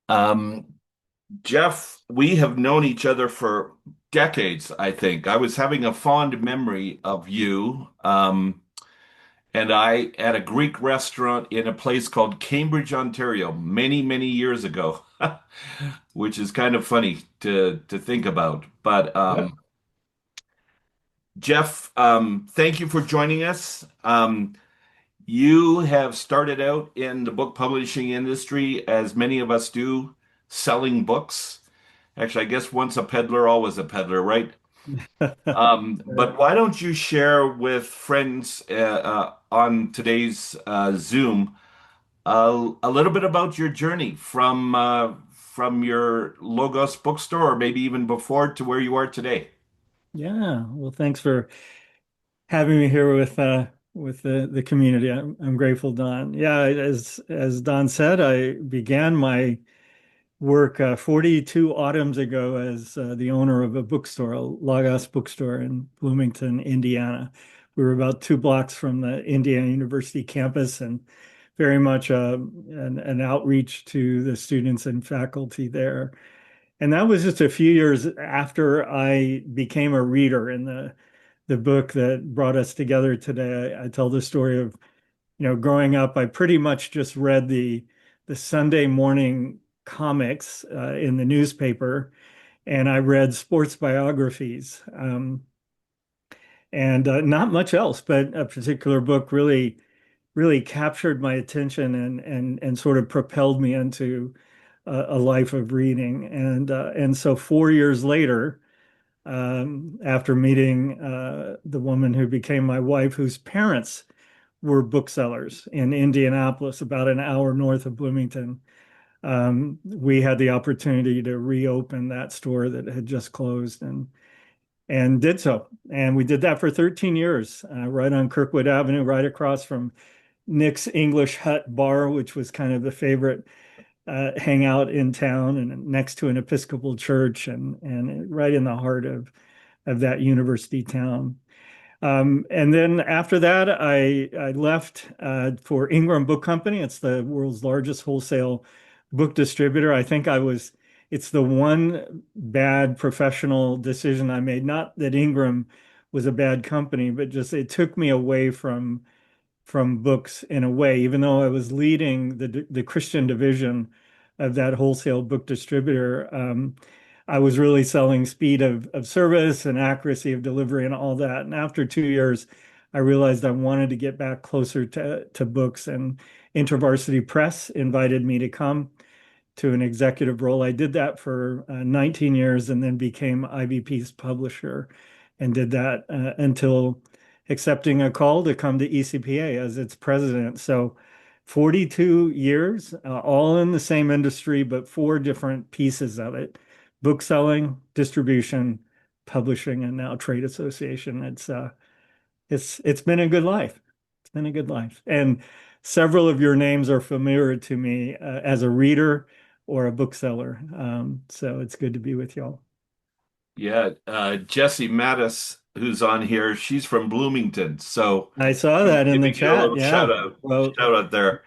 Um, Jeff, we have known each other for decades, I think. I was having a fond memory of you, and I at a Greek restaurant in a place called Cambridge, Ontario, many, many years ago, which is kind of funny to think about. But Yeah. Jeff, thank you for joining us. You have started out in the book publishing industry, as many of us do, selling books. Actually, I guess once a peddler, always a peddler, right? Right. But why don't you share with friends on today's Zoom a little bit about your journey from your Logos bookstore, or maybe even before, to where you are today? Yeah. Well, thanks for having me here with the community. I'm grateful, Don. Yeah, as Don said, I began my work 42 autumns ago as the owner of a bookstore, a Logos bookstore in Bloomington, Indiana. We were about 2 blocks from the Indiana University campus and very much an outreach to the students and faculty there. And that was just a few years after I became a reader. In the book that brought us together today, I tell the story of, growing up, I pretty much just read the Sunday morning comics in the newspaper, and I read sports biographies, and not much else. But a particular book really captured my attention and sort of propelled me into a life of reading. And so 4 years later, after meeting the woman who became my wife, whose parents were booksellers in Indianapolis, about an hour north of Bloomington, we had the opportunity to reopen that store that had just closed and did so. And we did that for 13 years, right on Kirkwood Avenue, right across from Nick's English Hut Bar, which was kind of the favorite hangout in town, and next to an Episcopal church, and right in the heart of that university town. And then after that, I left for Ingram Book Company. It's the world's largest wholesale book distributor. It's the one bad professional decision I made. Not that Ingram was a bad company, but just it took me away from books in a way, even though I was leading the Christian division of that wholesale book distributor. I was really selling speed of service and accuracy of delivery and all that. And after 2 years, I realized I wanted to get back closer to books, and InterVarsity Press invited me to come to an executive role. I did that for 19 years and then became IVP's publisher and did that until accepting a call to come to ECPA as its president. So 42 years, all in the same industry, but four different pieces of it: bookselling, distribution, publishing, and now trade association. It's been a good life. It's been a good life. And several of your names are familiar to me as a reader or a bookseller. So it's good to be with y'all. Yeah, Jessie Mattis, who's on here, she's from Bloomington, so I saw that in the giving you a chat. little Yeah. Well, shout out there.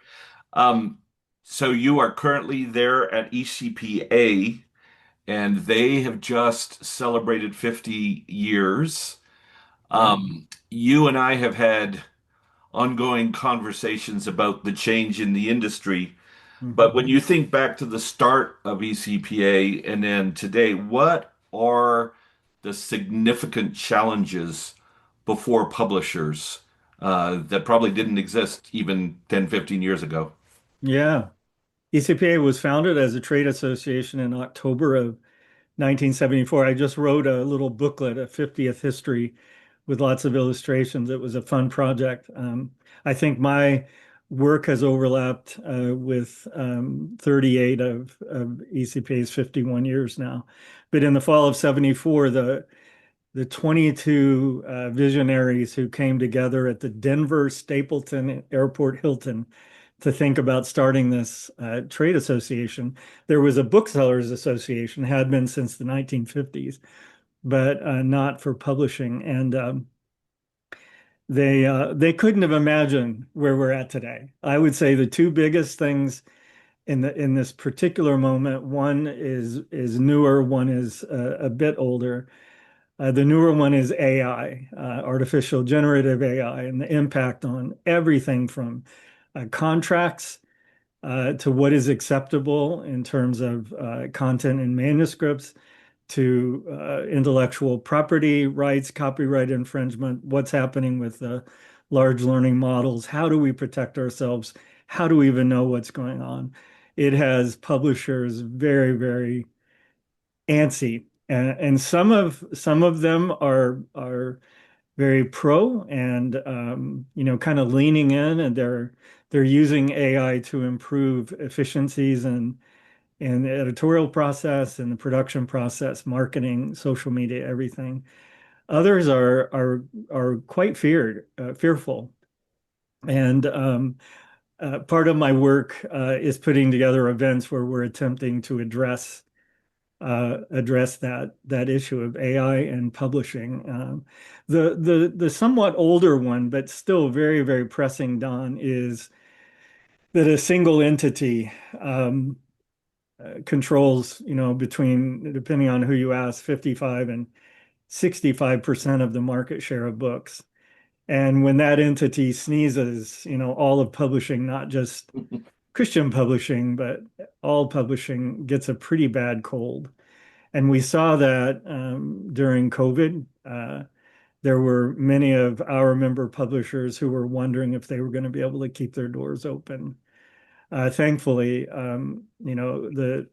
Um, so you are currently there at ECPA, and they have just celebrated 50 years. right. You and I have had ongoing conversations about the change in the industry. But when Mhm. you think back to the start of ECPA and then today, what are the significant challenges before publishers that probably didn't exist even 10, 15 years ago? Yeah. ECPA was founded as a trade association in October of 1974. I just wrote a little booklet, a 50th history, with lots of illustrations. It was a fun project. I think my work has overlapped with 38 of ECPA's 51 years now. But in the fall of 74, the 22 visionaries who came together at the Denver Stapleton Airport Hilton to think about starting this trade association. There was a booksellers association, had been since the 1950s, but not for publishing. And they couldn't have imagined where we're at today. I would say the two biggest things in this particular moment, one is newer, one is a bit older. The newer one is AI, artificial generative AI, and the impact on everything from contracts to what is acceptable in terms of content and manuscripts to intellectual property rights, copyright infringement, what's happening with the large learning models, how do we protect ourselves, how do we even know what's going on? It has publishers very, very antsy, and some of them are very pro and kind of leaning in, and they're using AI to improve efficiencies and the editorial process and the production process, marketing, social media, everything. Others are quite fearful. And part of my work is putting together events where we're attempting to address that issue of AI and publishing. The somewhat older one, but still very, very pressing, Don, is that a single entity controls, between, depending on who you ask, 55 and 65% of the market share of books. And when that entity sneezes, all of publishing, not just Christian publishing, but all publishing gets a pretty bad cold. And we saw that during COVID. There were many of our member publishers who were wondering if they were going to be able to keep their doors open. Thankfully, the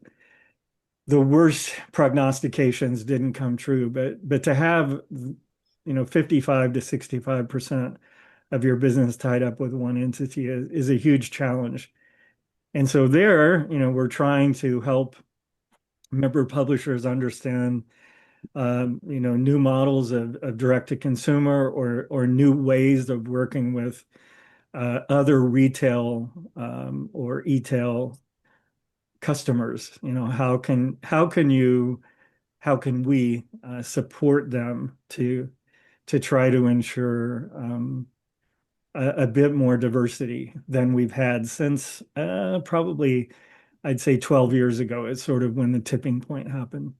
worst prognostications didn't come true, but to have 55 to 65% of your business tied up with one entity is a huge challenge. And so there, we're trying to help member publishers understand new models of direct to consumer or new ways of working with other retail or e-tail customers. How can we support them to try to ensure a bit more diversity than we've had since probably, I'd say 12 years ago. It's sort of when the tipping point happened.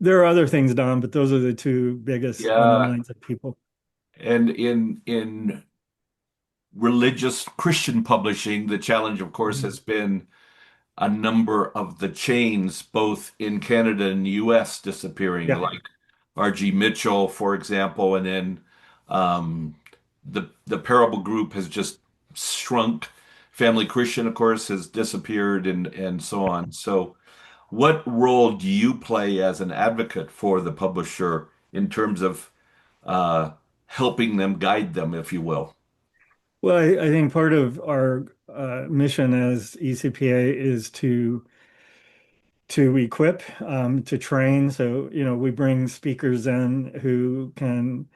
There are other things, Don, but those are the two biggest on the Yeah, minds of people. and in religious Christian publishing, the challenge, of course, Mm. has been a number of the chains, both in Canada and the US, disappearing, Yeah. like R.G. Mitchell, for example, and then um, the Parable Group has just shrunk. Family Christian, of course, has disappeared, and so on. So, what role do you play as an advocate for the publisher in terms of uh, helping them, guide them, if you will? Well, I think part of our mission as ECPA is to equip, to train. So, we bring speakers in who can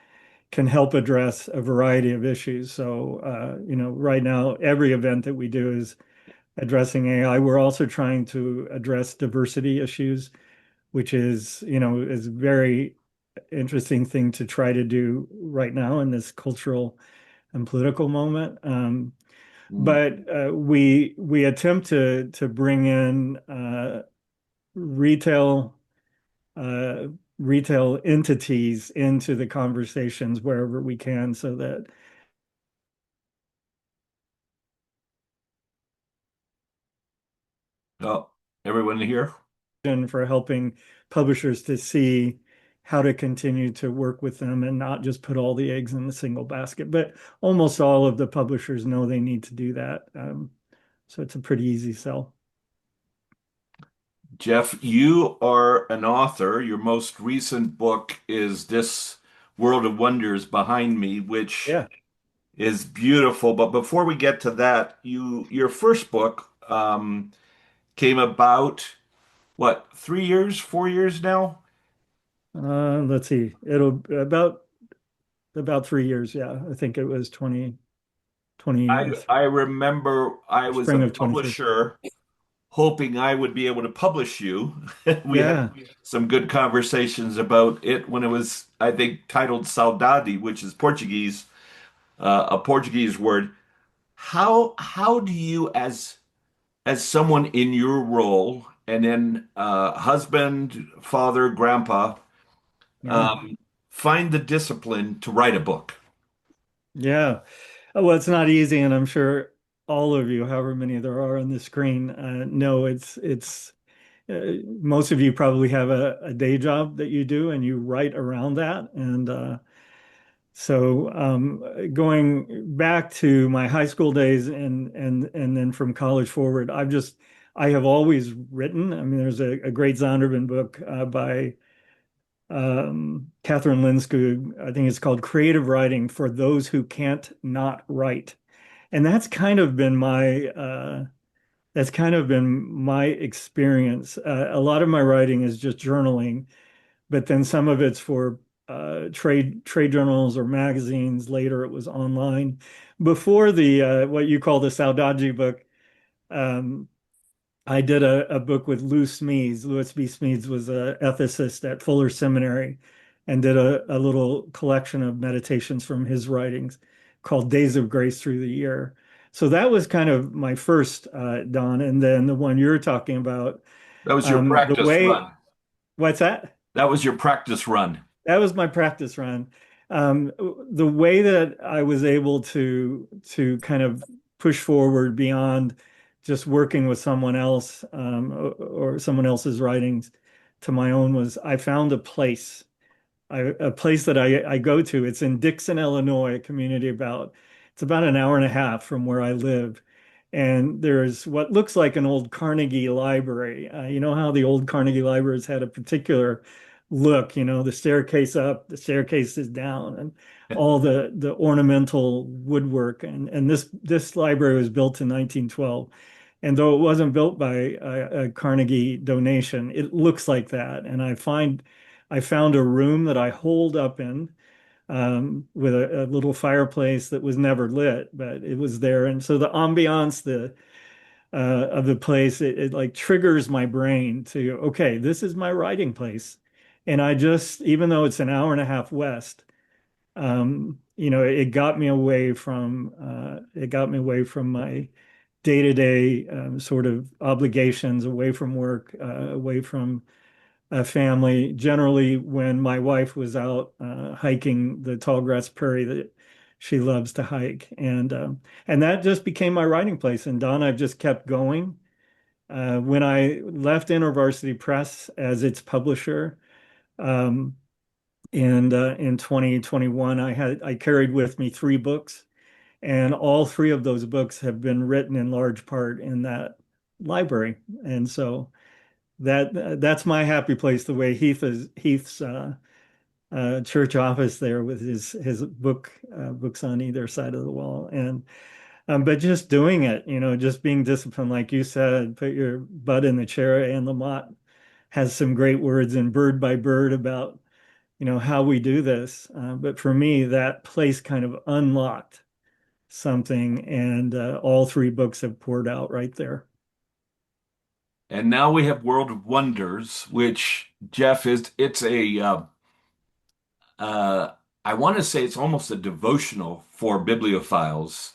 help address a variety of issues. So, right now, every event that we do is addressing AI. We're also trying to address diversity issues, which is very interesting thing to try to do right now in this cultural and political moment. Mm. But we attempt to bring in retail uh, retail entities into the conversations wherever we can, so that Oh, everyone here? and for helping publishers to see how to continue to work with them and not just put all the eggs in a single basket. But almost all of the publishers know they need to do that. So it's a pretty easy sell. Jeff, you are an author. Your most recent book is This World of Wonders Behind Me, which Yeah. is beautiful. But before we get to that, your first book came about what, 3 years, 4 years now? Let's see. It'll about 3 years. Yeah. I think it was 20 I remember I was a spring of 23. publisher hoping I would be able to publish you. We had Yeah. some good conversations about it when it was, I think, titled Saudade, which is Portuguese. a Portuguese word. How do you, as someone in your role, and then husband, father, grandpa, Yeah. um, find the discipline to write a book? Yeah. Well, it's not easy, and I'm sure all of you, however many there are on the screen, know it's most of you probably have a day job that you do, and you write around that. And going back to my high school days and then from college forward, I have always written. I mean, there's a great Zondervan book by Catherine Linsky. I think it's called Creative Writing for Those Who Can't Not Write. And that's kind of been my experience. A lot of my writing is just journaling, but then some of it's for trade journals or magazines. Later, it was online. Before the what you call the Saudade book, um, I did a book with Lou Smedes. Louis B. Smedes was an ethicist at Fuller Seminary and did a little collection of meditations from his writings called Days of Grace Through the Year. So that was kind of my first, Don. And then the one you're talking about, That was your the practice way, run. what's that? That was your practice run. That was my practice run. Um, the way that I was able to kind of push forward beyond just working with someone else or someone else's writings to my own was I found a place that I go to. It's in Dixon, Illinois, a community it's about an hour and a half from where I live. And there's what looks like an old Carnegie library. You know how the old Carnegie libraries had a particular look, the staircase up, the staircase is down, and all the ornamental woodwork. And this library was built in 1912. And though it wasn't built by a Carnegie donation, it looks like that. And I found a room that I holed up in with a little fireplace that was never lit, but it was there. And so the ambiance of the place, it like triggers my brain to, okay, this is my writing place. And even though it's an hour and a half west, it got me away from my day-to-day sort of obligations, away from work, away from a family. Generally, when my wife was out hiking the tall grass prairie that she loves to hike, and that just became my writing place. And Don, I've just kept going. When I left InterVarsity Press as its publisher, um, and in 2021, I carried with me three books, and all three of those books have been written in large part in that library. And so that's my happy place. The way Heath's church office there with his books on either side of the wall, and but just doing it, just being disciplined, like you said, put your butt in the chair. And Lamott has some great words in Bird by Bird about how we do this. But for me, that place kind of unlocked something, and all three books have poured out right there. And now we have World of Wonders, which Jeff is it's a uh, I want to say it's almost a devotional for bibliophiles.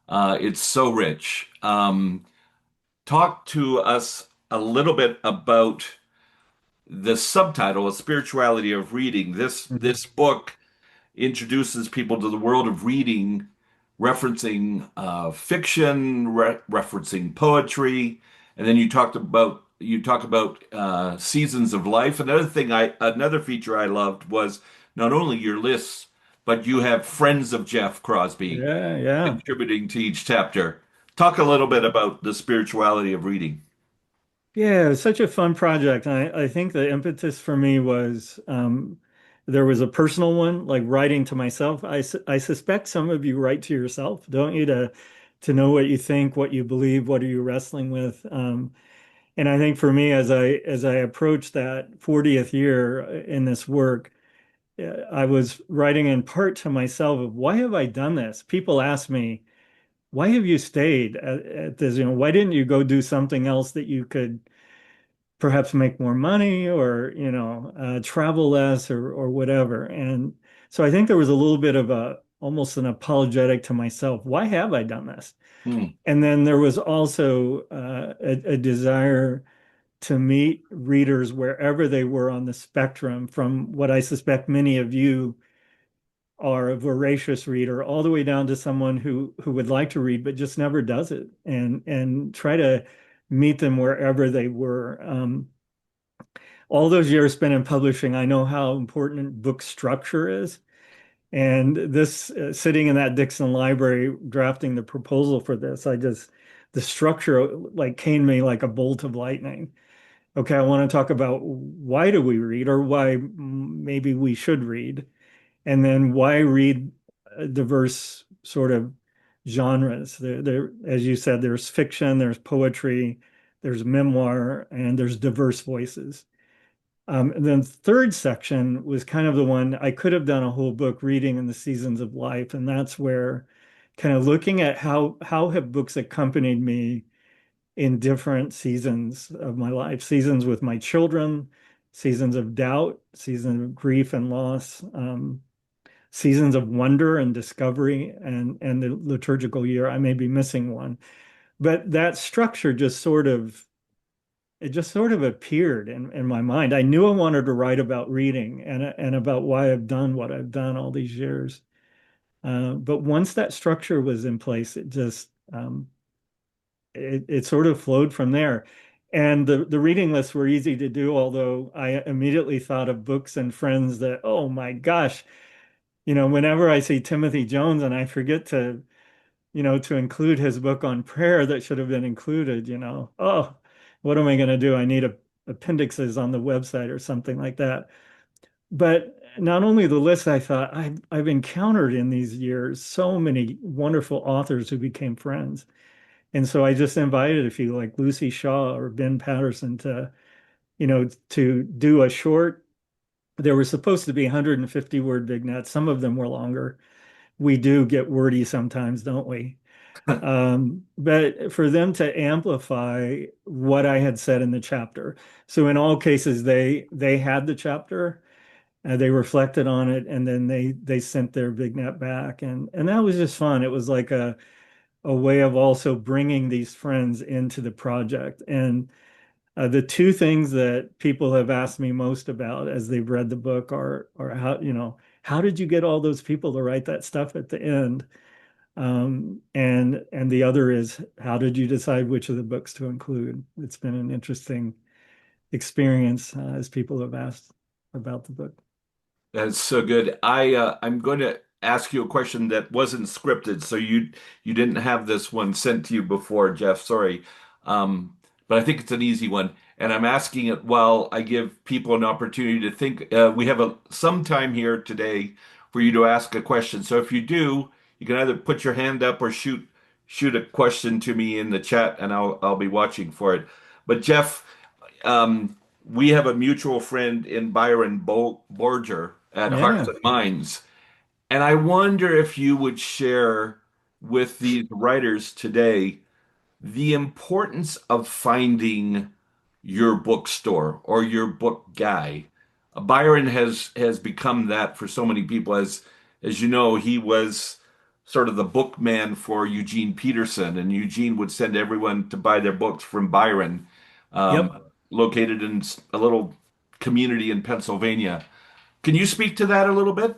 It's so rich. Talk to us a little bit about the subtitle, A Spirituality of Reading. Mhm. This book introduces people to the world of reading, referencing fiction, referencing poetry, and then you talk about seasons of life. Another feature I loved was not only your lists, but you have friends of Jeff Crosby Yeah, yeah. contributing to each chapter. Talk a little bit about the spirituality of reading. Yeah, it was such a fun project. I think the impetus for me was there was a personal one, like writing to myself. I suspect some of you write to yourself, don't you, to know what you think, what you believe, what are you wrestling with. And I think for me, as I approached that 40th year in this work, I was writing in part to myself of why have I done this? People ask me, why have you stayed at this? Why didn't you go do something else that you could perhaps make more money or travel less or whatever. And so I think there was a little bit of a almost an apologetic to myself. Why have I done this? Hmm. And then there was also a desire to meet readers wherever they were on the spectrum, from what I suspect many of you are, a voracious reader, all the way down to someone who would like to read but just never does it, and try to meet them wherever they were. All those years spent in publishing, I know how important book structure is. And this, sitting in that Dixon library drafting the proposal for this, the structure like came to me like a bolt of lightning. Okay, I want to talk about why do we read, or why maybe we should read, and then why read diverse sort of genres. As you said, there's fiction, there's poetry, there's memoir, and there's diverse voices. And then third section was kind of the one I could have done a whole book reading in the seasons of life, and that's where kind of looking at how have books accompanied me in different seasons of my life, seasons with my children, seasons of doubt, seasons of grief and loss, seasons of wonder and discovery, and the liturgical year. I may be missing one, but that structure just sort of appeared in my mind. I knew I wanted to write about reading and about why I've done what I've done all these years. But once that structure was in place, it sort of flowed from there. And the reading lists were easy to do, although I immediately thought of books and friends that, oh my gosh, whenever I see Timothy Jones and I forget to include his book on prayer that should have been included, oh, what am I going to do? I need appendixes on the website or something like that. But not only the list, I thought I've encountered in these years so many wonderful authors who became friends. And so I just invited a few like Lucy Shaw or Ben Patterson to do a short. There were supposed to be 150 word vignettes. Some of them were longer. We do get wordy sometimes, don't we? But for them to amplify what I had said in the chapter. So in all cases, they had the chapter, they reflected on it, and then they sent their vignette back, and that was just fun. It was like a way of also bringing these friends into the project. And the two things that people have asked me most about as they've read the book are how did you get all those people to write that stuff at the end? And the other is, how did you decide which of the books to include? It's been an interesting experience as people have asked about the book. That's so good. I'm going to ask you a question that wasn't scripted, so you didn't have this one sent to you before, Jeff. Sorry. But I think it's an easy one, and I'm asking it while I give people an opportunity to think. We have some time here today for you to ask a question. So if you do, you can either put your hand up or shoot a question to me in the chat, and I'll be watching for it. But Jeff, we have a mutual friend in Byron Borger at Hearts Yeah. and Minds. And I wonder if you would share with these writers today the importance of finding your bookstore or your book guy. Byron has become that for so many people. As you know, he was sort of the bookman for Eugene Peterson, and Eugene would send everyone to buy their books from Byron, Yep. located in a little community in Pennsylvania. Can you speak to that a little bit?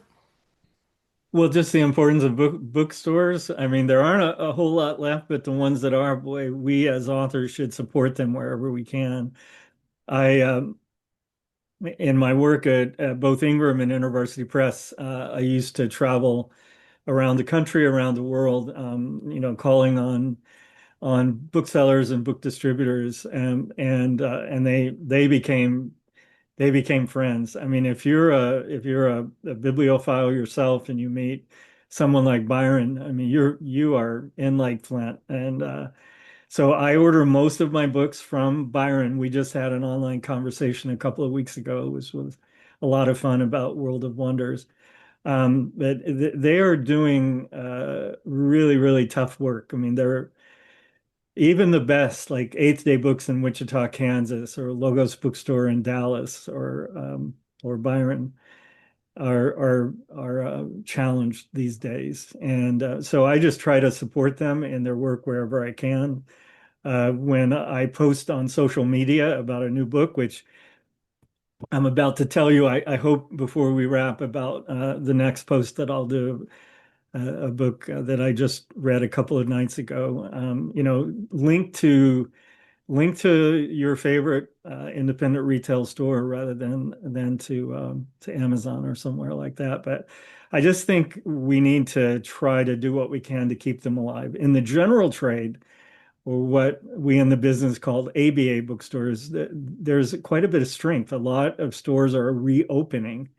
Well, just the importance of bookstores. I mean, there aren't a whole lot left, but the ones that are, boy, we as authors should support them wherever we can. I, in my work at both Ingram and InterVarsity Press, I used to travel around the country, around the world, calling on booksellers and book distributors, and they became friends. I mean, if you're a bibliophile yourself and you meet someone like Byron, I mean, you are in like Flint. And so I order most of my books from Byron. We just had an online conversation a couple of weeks ago, which was a lot of fun, about World of Wonders. But they are doing really, really tough work. I mean, they're even the best, like Eighth Day Books in Wichita, Kansas, or Logos Bookstore in Dallas, or Byron. are challenged these days. And so I just try to support them in their work wherever I can. When I post on social media about a new book, which I'm about to tell you, I hope before we wrap about the next post that I'll do, a book that I just read a couple of nights ago. Link to your favorite independent retail store rather than to Amazon or somewhere like that. But I just think we need to try to do what we can to keep them alive. In the general trade, or what we in the business called ABA bookstores, there's quite a bit of strength. A lot of stores are reopening.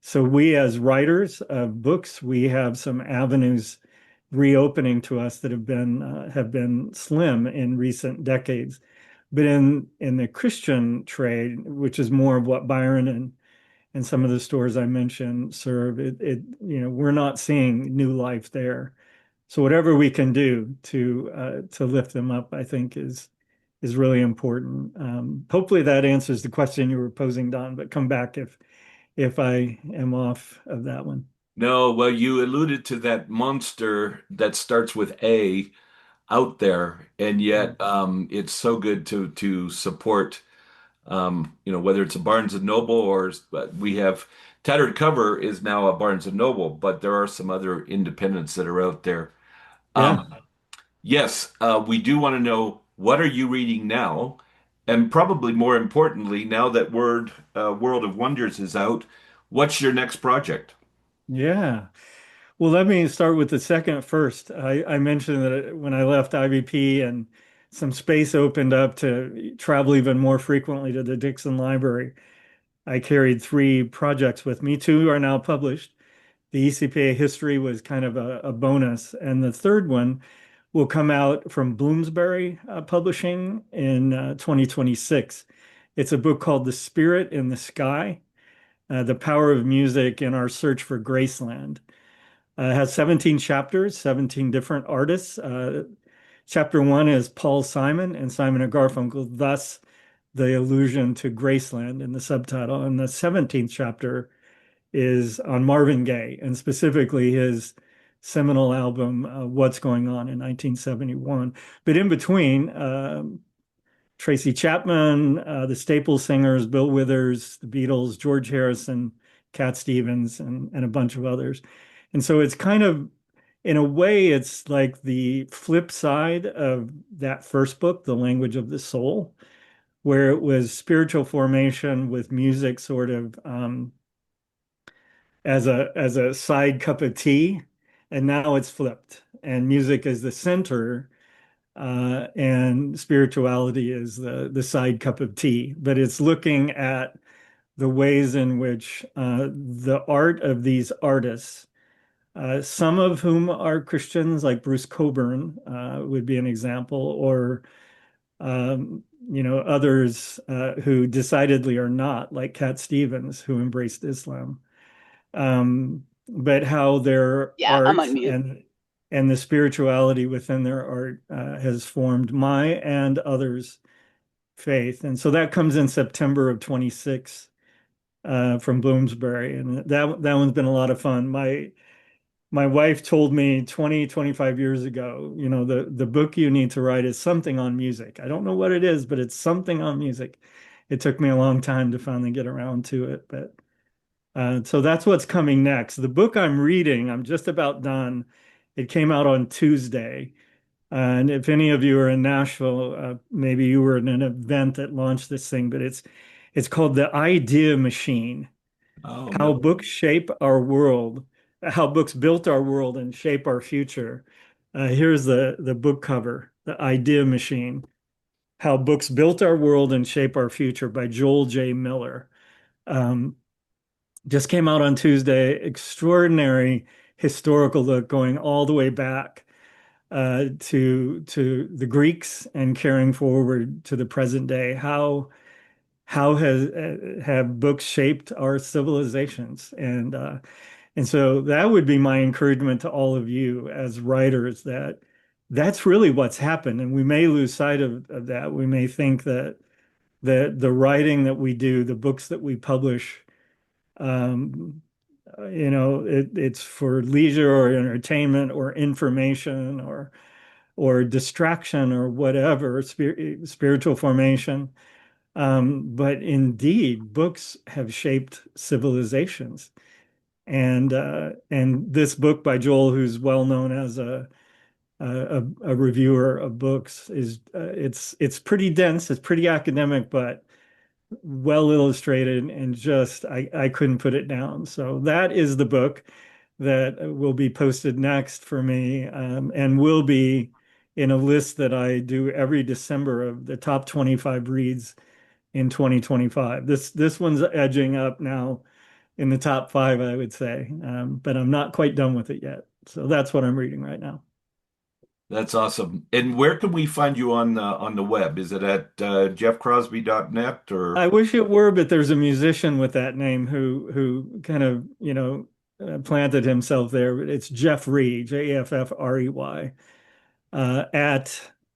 So we as writers of books, we have some avenues reopening to us that have been slim in recent decades. But in the Christian trade, which is more of what Byron and some of the stores I mentioned serve, we're not seeing new life there. So whatever we can do to lift them up, I think is really important. Hopefully that answers the question you were posing, Don, but come back if I am off of that one. No, well, you alluded to that monster that starts with A out there, and yet it's so good to support. Whether it's a Barnes and Noble or but we have Tattered Cover is now a Barnes and Noble, but there are some other independents that are out there. Yeah. Um, yes, we do want to know what are you reading now, and probably more importantly, now that World of Wonders is out, what's your next project? Yeah. Well, let me start with the second first. I mentioned that when I left IVP and some space opened up to travel even more frequently to the Dixon Library, I carried three projects with me. Two are now published. The ECPA history was kind of a bonus. And the third one will come out from Bloomsbury Publishing in 2026. It's a book called The Spirit in the Sky, The Power of Music in Our Search for Graceland. It has 17 chapters, 17 different artists. Chapter one is Paul Simon and Simon and Garfunkel, thus the allusion to Graceland in the subtitle. And the 17th chapter is on Marvin Gaye and specifically his seminal album, What's Going On in 1971. But in between, Tracy Chapman, the Staple Singers, Bill Withers, the Beatles, George Harrison, Cat Stevens, and a bunch of others. And so it's kind of, in a way, it's like the flip side of that first book, The Language of the Soul, where it was spiritual formation with music sort of as a side cup of tea, and now it's flipped, and music is the center, and spirituality is the side cup of tea. But it's looking at the ways in which the art of these artists, some of whom are Christians, like Bruce Cockburn would be an example, or others who decidedly are not, like Cat Stevens, who embraced Islam. But how their Yeah, I'm art on mute. and the spirituality within their art has formed my and others' faith. And so that comes in September of 26 from Bloomsbury. And that one's been a lot of fun. My wife told me 20, 25 years ago, the book you need to write is something on music. I don't know what it is, but it's something on music. It took me a long time to finally get around to it, but so that's what's coming next. The book I'm reading, I'm just about done. It came out on Tuesday. And if any of you are in Nashville, maybe you were in an event that launched this thing, but it's called The Idea Machine: Oh How no. Books Shape Our World, How Books Built Our World and Shape Our Future. Here's the book cover, The Idea Machine: How Books Built Our World and Shape Our Future by Joel J. Miller. Um, just came out on Tuesday. Extraordinary historical look going all the way back to the Greeks and carrying forward to the present day. How have books shaped our civilizations? And so that would be my encouragement to all of you as writers, that that's really what's happened. And we may lose sight of that. We may think that the writing that we do, the books that we publish, um, it's for leisure or entertainment or information or distraction or whatever, spiritual formation. But indeed, books have shaped civilizations. And this book by Joel, who's well known as a reviewer of books, it's pretty dense, it's pretty academic, but well illustrated, and just I couldn't put it down. So that is the book that will be posted next for me, and will be in a list that I do every December of the top 25 reads in 2025. This one's edging up now in the top five, I would say, but I'm not quite done with it yet. So that's what I'm reading right now. That's awesome. And where can we find you on the web? Is it at jeffcrosby.net or I wish it were, but there's a musician with that name who kind of, planted himself there. But it's Jeffrey, Jeffrey, at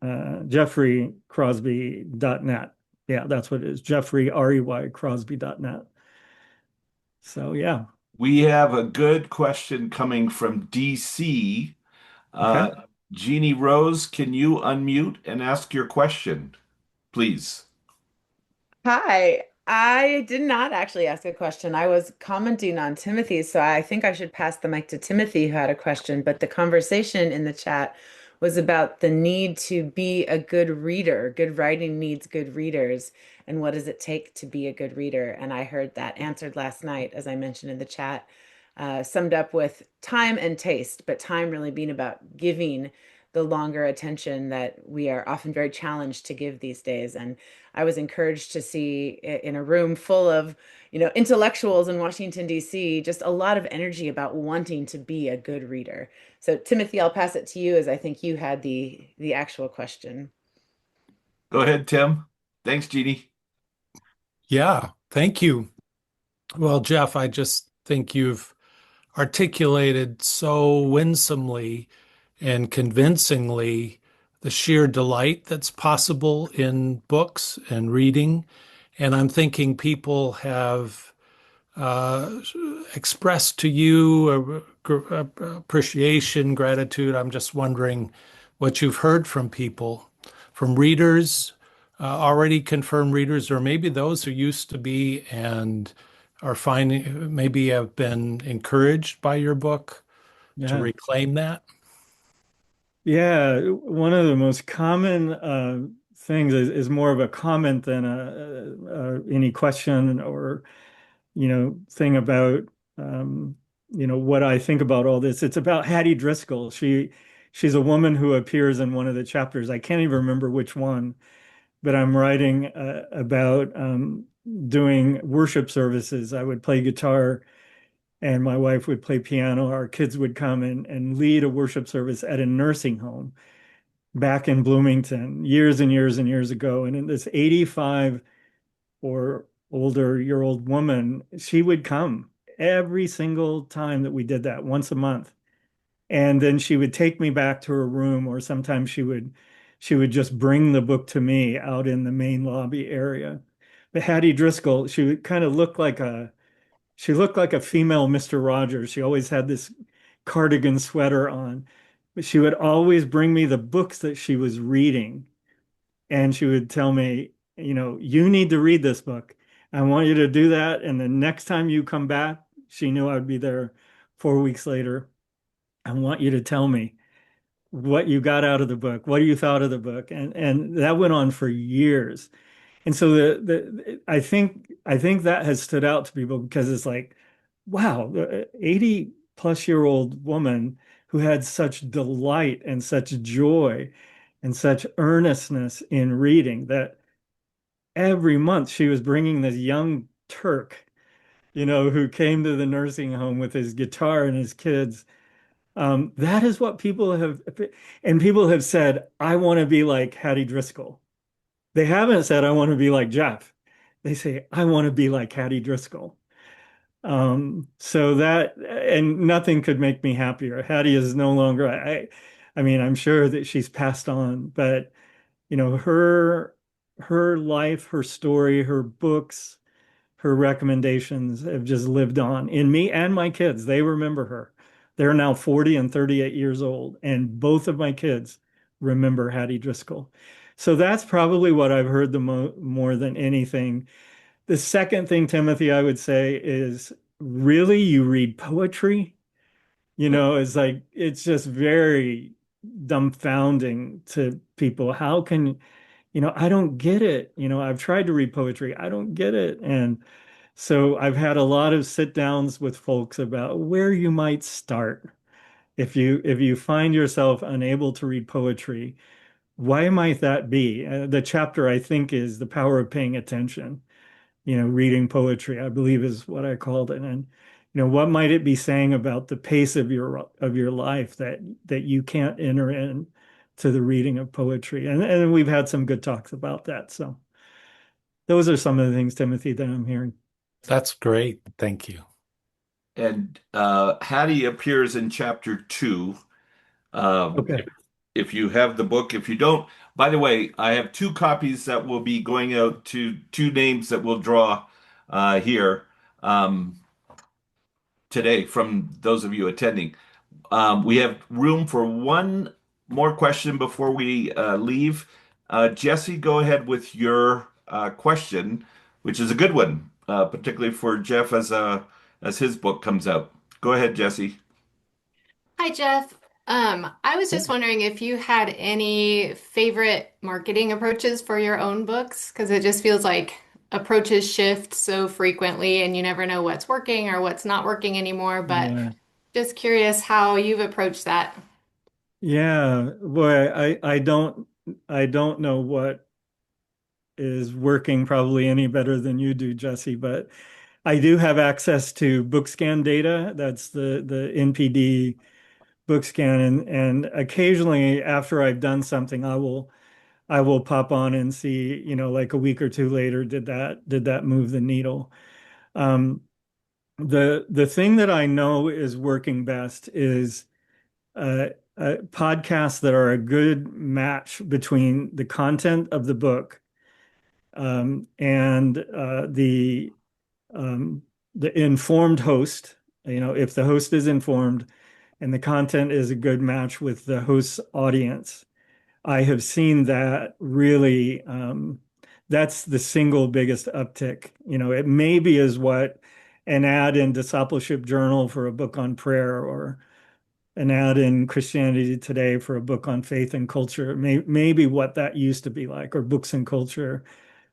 jeffreycrosby.net. Yeah, that's what it is. Jeffrey, Crosby.net. So yeah. we have a good question coming from DC. Okay. Uh, Jeannie Rose, can you unmute and ask your question, please? Hi. I did not actually ask a question. I was commenting on Timothy, so I think I should pass the mic to Timothy, who had a question. But the conversation in the chat was about the need to be a good reader. Good writing needs good readers. And what does it take to be a good reader? And I heard that answered last night, as I mentioned in the chat, summed up with time and taste, but time really being about giving the longer attention that we are often very challenged to give these days. And I was encouraged to see in a room full of, intellectuals in Washington, D.C., just a lot of energy about wanting to be a good reader. So, Timothy, I'll pass it to you as I think you had the actual question. Go ahead, Tim. Thanks, Jeannie. Yeah, thank you. Well, Jeff, I just think you've articulated so winsomely and convincingly the sheer delight that's possible in books and reading. And I'm thinking people have uh, expressed to you appreciation, gratitude. I'm just wondering what you've heard from people, from readers, already confirmed readers, or maybe those who used to be and are finding, maybe have been encouraged by your book to Yeah. reclaim that. Yeah, one of the most common things is more of a comment than any question or thing about what I think about all this. It's about Hattie Driscoll. She's a woman who appears in one of the chapters. I can't even remember which one, but I'm writing about doing worship services. I would play guitar and my wife would play piano. Our kids would come and lead a worship service at a nursing home back in Bloomington years and years and years ago. And in this 85 or older year old woman, she would come every single time that we did that, once a month. And then she would take me back to her room, or sometimes she would just bring the book to me out in the main lobby area. But Hattie Driscoll, she would kind of look like a female Mr. Rogers. She always had this cardigan sweater on, but she would always bring me the books that she was reading. And she would tell me, you need to read this book. I want you to do that. And the next time you come back, she knew I would be there 4 weeks later. I want you to tell me what you got out of the book, what you thought of the book. And that went on for years. And so I think that has stood out to people because it's like, wow, the 80 plus year old woman who had such delight and such joy and such earnestness in reading that every month she was bringing this young Turk, who came to the nursing home with his guitar and his kids. That is what people have said, I want to be like Hattie Driscoll. They haven't said, I want to be like Jeff. They say, I want to be like Hattie Driscoll. So that, and nothing could make me happier. Hattie is no longer, I mean, I'm sure that she's passed on, but her life, her story, her books, her recommendations have just lived on in me and my kids. They remember her. They're now 40 and 38 years old, and both of my kids remember Hattie Driscoll. So that's probably what I've heard the more than anything. The second thing, Timothy, I would say is really you read poetry. It's like it's just very dumbfounding to people. How can, I don't get it. I've tried to read poetry. I don't get it. And so I've had a lot of sit downs with folks about where you might start. If you find yourself unable to read poetry, why might that be? The chapter I think is the power of paying attention. Reading poetry, I believe is what I called it. And what might it be saying about the pace of your life that you can't enter in to the reading of poetry? And we've had some good talks about that. So those are some of the things, Timothy, that I'm hearing. That's great. Thank you. And Hattie appears in chapter 2. Okay. If you have the book, if you don't, by the way, I have 2 copies that will be going out to 2 names that we'll draw here um, today from those of you attending. We have room for one more question before we leave. Jesse, go ahead with your question, which is a good one, particularly for Jeff as his book comes out. Go ahead, Jesse. Hi, Jeff. I was just wondering if you had any favorite marketing approaches for your own books, because it just feels like approaches shift so frequently and you never know what's working or what's not working anymore. But Yeah. just curious how you've approached that. Yeah. Boy, I don't know what is working probably any better than you do, Jesse, but I do have access to BookScan data. That's the NPD BookScan, and occasionally after I've done something, I will pop on and see, like a week or two later, did that move the needle? Um, the thing that I know is working best is uh, podcasts that are a good match between the content of the book and um, the informed host. If the host is informed and the content is a good match with the host's audience, I have seen that really, that's the single biggest uptick. It maybe is what an ad in Discipleship Journal for a book on prayer, or an ad in Christianity Today for a book on faith and culture, maybe what that used to be like, or Books and Culture,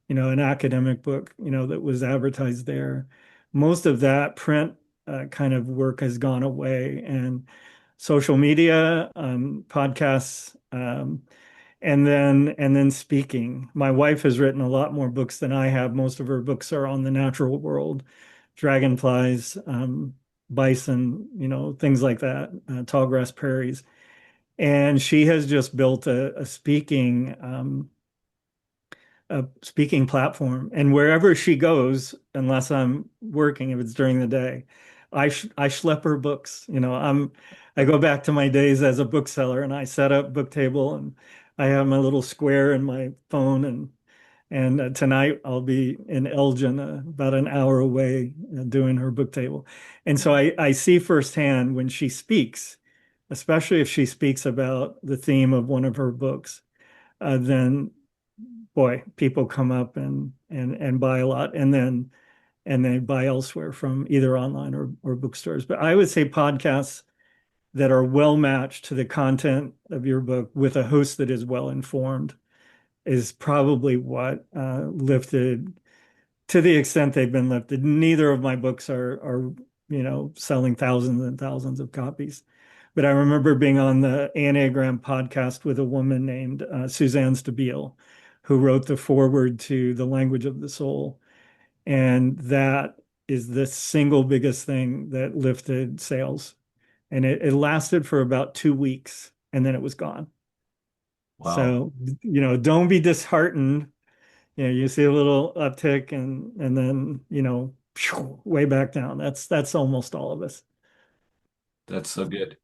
an academic book, that was advertised there. Most of that print kind of work has gone away, and social media, podcasts, and then speaking. My wife has written a lot more books than I have. Most of her books are on the natural world, dragonflies, bison, things like that, tall grass prairies. And she has just built a speaking platform. And wherever she goes, unless I'm working, if it's during the day, I schlep her books. I go back to my days as a bookseller, and I set up book table, and I have my little square in my phone, and tonight I'll be in Elgin, about an hour away, doing her book table. And so I see firsthand when she speaks, especially if she speaks about the theme of one of her books, then boy, people come up and buy a lot, and they buy elsewhere from either online or bookstores. But I would say podcasts that are well matched to the content of your book with a host that is well informed is probably what lifted, to the extent they've been lifted. Neither of my books are selling thousands and thousands of copies. But I remember being on the Enneagram podcast with a woman named Suzanne Stabile, who wrote the foreword to The Language of the Soul. And that is the single biggest thing that lifted sales. And it lasted for about 2 weeks, and then it was gone. Wow. So, don't be disheartened. You see a little uptick, and then, way back down. That's almost all of us. That's so good.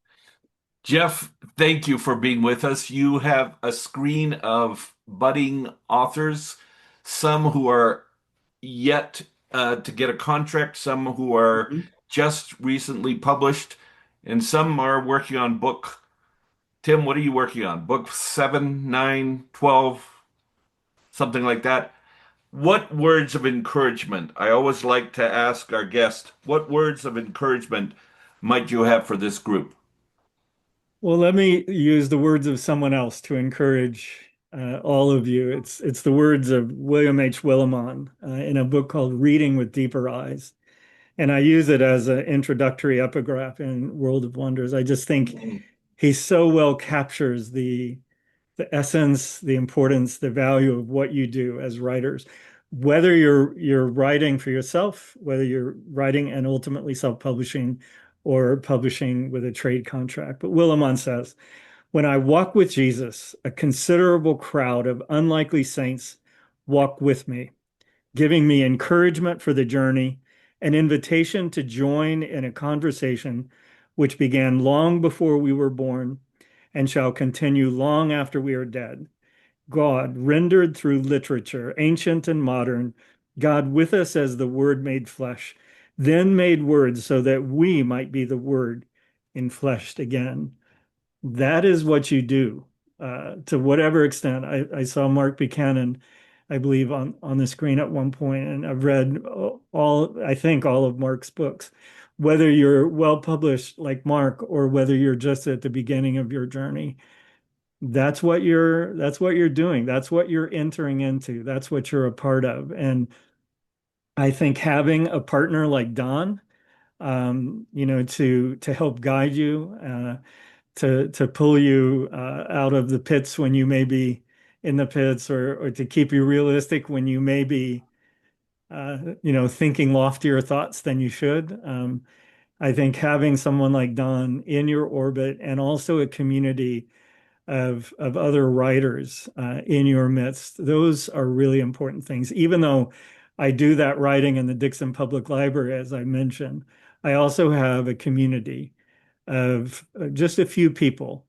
Jeff, thank you for being with us. You have a screen of budding authors, some who are yet to get a contract, some who are Mhm. just recently published, and some are working on book. Tim, what are you working on? Book 7, 9, 12, something like that. What words of encouragement? I always like to ask our guests, what words of encouragement might you have for this group? Well, let me use the words of someone else to encourage all of you. It's the words of William H. Willimon in a book called Reading with Deeper Eyes. And I use it as an introductory epigraph in World of Wonders. I just think he so well captures the essence, the importance, the value of what you do as writers. Whether you're writing for yourself, whether you're writing and ultimately self-publishing or publishing with a trade contract. But Willimon says, when I walk with Jesus, a considerable crowd of unlikely saints walk with me, giving me encouragement for the journey, an invitation to join in a conversation which began long before we were born and shall continue long after we are dead. God, rendered through literature, ancient and modern, God with us as the Word made flesh, then made words so that we might be the Word enfleshed again. That is what you do to whatever extent. I saw Mark Buchanan, I believe, on the screen at one point, and I've read I think, all of Mark's books. Whether you're well published like Mark or whether you're just at the beginning of your journey, that's what you're doing. That's what you're entering into. That's what you're a part of. And I think having a partner like Don, to help guide you, to pull you out of the pits when you may be in the pits, or to keep you realistic when you may be, thinking loftier thoughts than you should. I think having someone like Don in your orbit and also a community of other writers in your midst, those are really important things. Even though I do that writing in the Dixon Public Library, as I mentioned, I also have a community of just a few people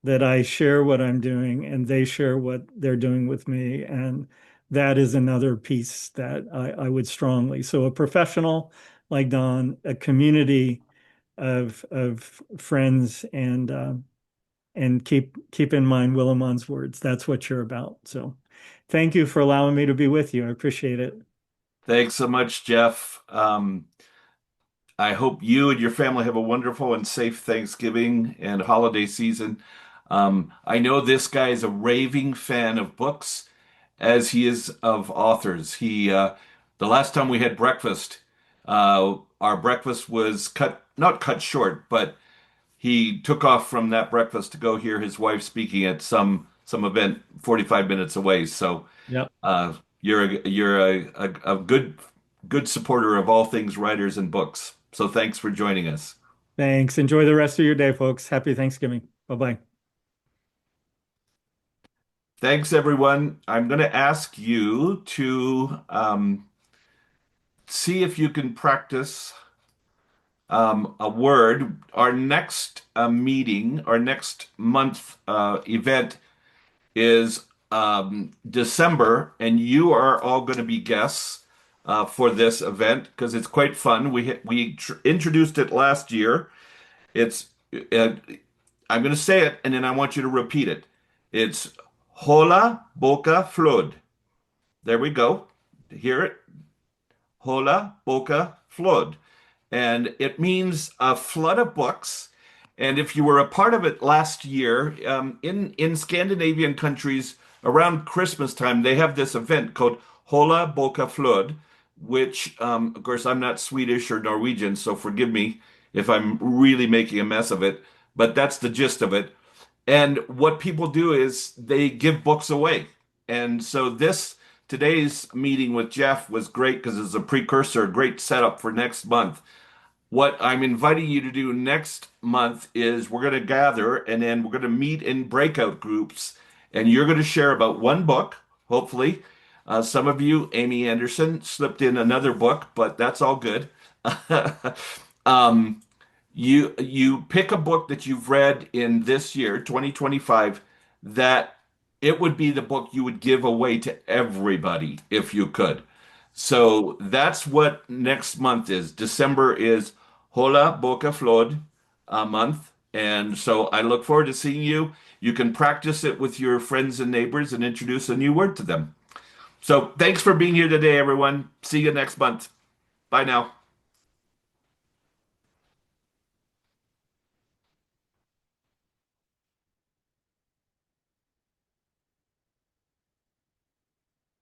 that I share what I'm doing and they share what they're doing with me. And that is another piece that I would strongly. So a professional like Don, a community of friends, and keep in mind Willimon's words. That's what you're about. So thank you for allowing me to be with you. I appreciate it. Thanks so much, Jeff. I hope you and your family have a wonderful and safe Thanksgiving and holiday season. I know this guy is a raving fan of books, as he is of authors. The last time we had breakfast, our breakfast was not cut short, but he took off from that breakfast to go hear his wife speaking at some event 45 minutes away. So Yep. you're a good supporter of all things writers and books. So thanks for joining us. Thanks. Enjoy the rest of your day, folks. Happy Thanksgiving. Bye-bye. Thanks, everyone. I'm going to ask you to see if you can practice a word. Our next meeting, our next month event is December, and you are all going to be guests for this event because it's quite fun. We introduced it last year. It's uh, I'm going to say it, and then I want you to repeat it. It's Hola Boca Flood. There we go. Hear it? Hola Boca Flood. And it means a flood of books. And if you were a part of it last year, in Scandinavian countries around Christmas time, they have this event called Hola Boca Flood, which, of course, I'm not Swedish or Norwegian, so forgive me if I'm really making a mess of it, but that's the gist of it. And what people do is they give books away. And so today's meeting with Jeff was great because it's a precursor, a great setup for next month. What I'm inviting you to do next month is we're going to gather and then we're going to meet in breakout groups, and you're going to share about one book, hopefully. Some of you, Amy Anderson, slipped in another book, but that's all good. um, you pick a book that you've read in this year, 2025, that it would be the book you would give away to everybody if you could. So that's what next month is. December is Hola Boca Flor month. And so I look forward to seeing you. You can practice it with your friends and neighbors and introduce a new word to them. So thanks for being here today, everyone. See you next month. Bye now.